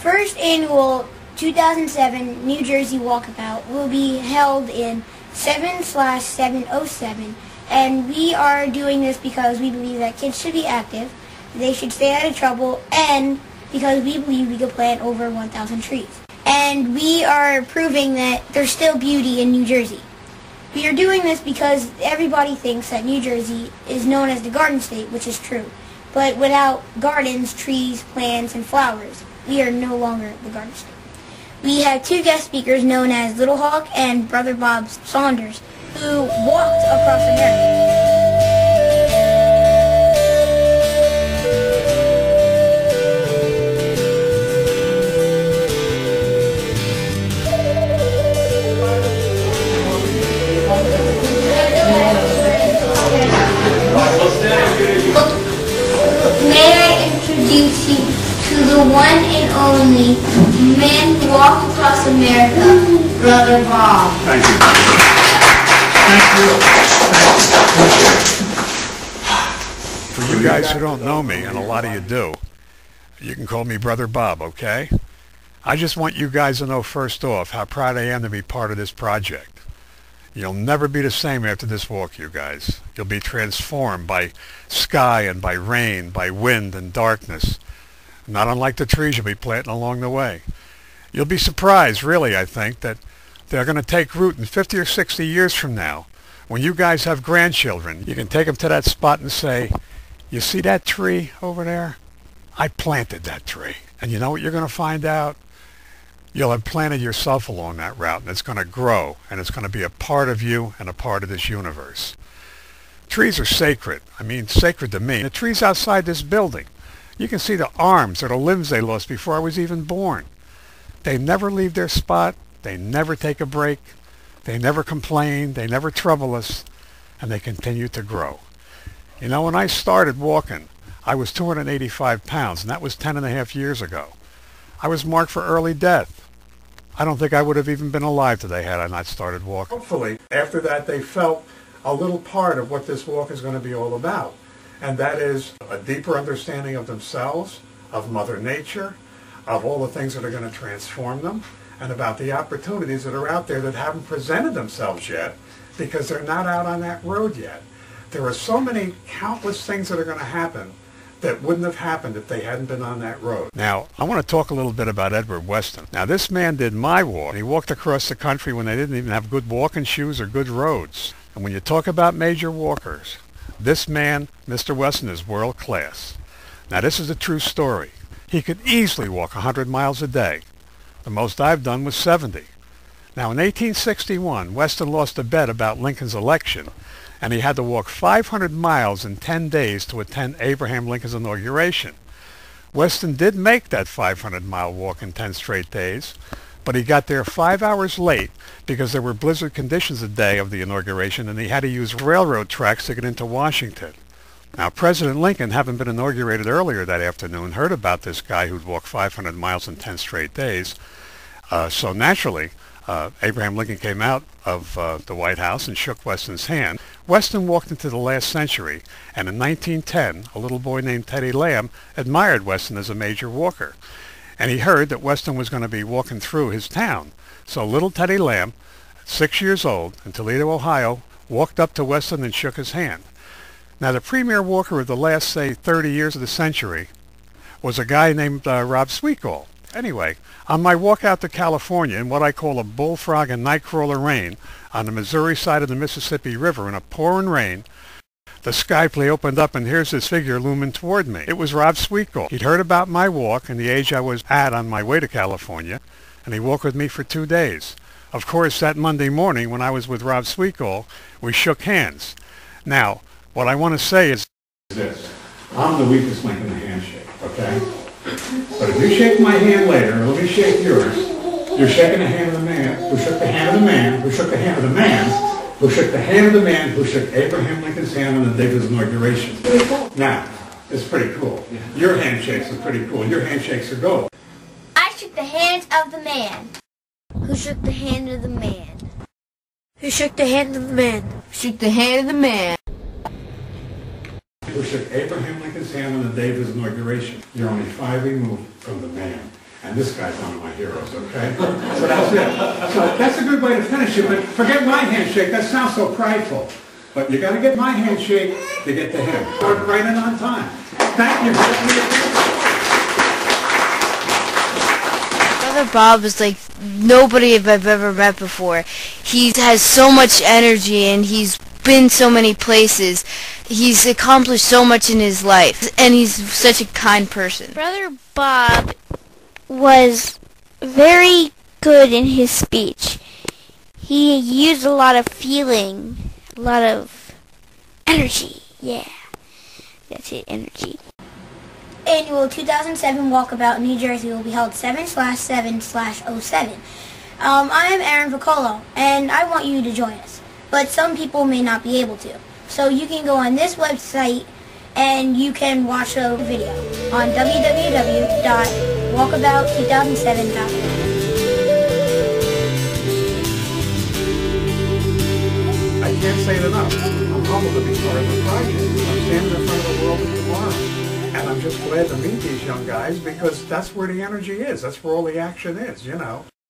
first annual 2007 New Jersey Walkabout will be held in 7/707, and we are doing this because we believe that kids should be active, they should stay out of trouble, and because we believe we could plant over 1,000 trees. And we are proving that there's still beauty in New Jersey. We are doing this because everybody thinks that New Jersey is known as the Garden State, which is true. But without gardens, trees, plants, and flowers, we are no longer the Garden State. We have two guest speakers known as Little Hawk and Brother Bob Saunders, who walked across America. May I introduce you to the one and only man who walked across America, Brother Bob. Thank you. Thank you. For you guys who don't know me, and a lot of you do, you can call me Brother Bob, okay? I just want you guys to know first off how proud I am to be part of this project. You'll never be the same after this walk, you guys. You'll be transformed by sky and by rain, by wind and darkness. Not unlike the trees you'll be planting along the way. You'll be surprised, really, I think, that they're going to take root in 50 or 60 years from now. When you guys have grandchildren, you can take them to that spot and say, you see that tree over there? I planted that tree. And you know what you're going to find out? You'll have planted yourself along that route, and it's going to grow, and it's going to be a part of you and a part of this universe. Trees are sacred. I mean, sacred to me. The trees outside this building, you can see the arms or the limbs they lost before I was even born. They never leave their spot. They never take a break. They never complain. They never trouble us, and they continue to grow. You know, when I started walking, I was 285 pounds, and that was 10.5 years ago. I was marked for early death. I don't think I would have even been alive today had I not started walking. Hopefully, after that, they felt a little part of what this walk is going to be all about. And that is a deeper understanding of themselves, of Mother Nature, of all the things that are going to transform them, and about the opportunities that are out there that haven't presented themselves yet because they're not out on that road yet. There are so many countless things that are going to happen that wouldn't have happened if they hadn't been on that road. Now, I want to talk a little bit about Edward Weston. Now, this man did my walk. He walked across the country when they didn't even have good walking shoes or good roads. And when you talk about major walkers, this man, Mr. Weston, is world class. Now, this is a true story. He could easily walk 100 miles a day. The most I've done was 70. Now, in 1861, Weston lost a bet about Lincoln's election, and he had to walk 500 miles in 10 days to attend Abraham Lincoln's inauguration. Weston did make that 500-mile walk in 10 straight days, but he got there 5 hours late because there were blizzard conditions the day of the inauguration, and he had to use railroad tracks to get into Washington. Now, President Lincoln, having been inaugurated earlier that afternoon, heard about this guy who'd walked 500 miles in 10 straight days, so naturally, Abraham Lincoln came out of the White House and shook Weston's hand. Weston walked into the last century, and in 1910, a little boy named Teddy Lamb admired Weston as a major walker. And he heard that Weston was going to be walking through his town. So little Teddy Lamb, 6 years old, in Toledo, Ohio, walked up to Weston and shook his hand. Now, the premier walker of the last, say, 30 years of the century was a guy named Rob Sweetgall. Anyway, on my walk out to California in what I call a bullfrog and nightcrawler rain on the Missouri side of the Mississippi River in a pouring rain, the sky play opened up and here's this figure looming toward me. It was Rob Sweetgall. He'd heard about my walk and the age I was at on my way to California, and he walked with me for 2 days. Of course, that Monday morning when I was with Rob Sweetgall, we shook hands. Now, what I want to say is this. I'm the weakest link in the handshake, okay? But if you shake my hand later, and let me shake yours, you're shaking the hand of the man who shook the hand of the man who shook the hand of the man who shook the hand of the man who shook Abraham Lincoln's hand on the day of his inauguration. Now, it's pretty cool. Your handshakes are pretty cool. Your handshakes are gold. I shook the hand of the man who shook the hand of the man who shook the hand of the man who shook the hand of the man who shook Abraham Lincoln's hand on the day of his inauguration. You're only 5 removed from the man. And this guy's one of my heroes, okay? So that's it. So that's a good way to finish it, but forget my handshake. That sounds so prideful. But you got to get my handshake to get to him. Start right in on time. Thank you. Brother Bob is like nobody I've ever met before. He has so much energy and he's been so many places. He's accomplished so much in his life, and he's such a kind person. Brother Bob was very good in his speech. He used a lot of feeling, a lot of energy. Yeah, that's it, energy. Annual 2007 Walkabout in New Jersey will be held 7/7/07. I am Aaron Vicolo, and I want you to join us. But some people may not be able to. So you can go on this website and you can watch a video on www.walkabout2007.com. I can't say it enough. I'm humbled to be part of the project. I'm standing in front of the world tomorrow. And I'm just glad to meet these young guys because that's where the energy is. That's where all the action is, you know.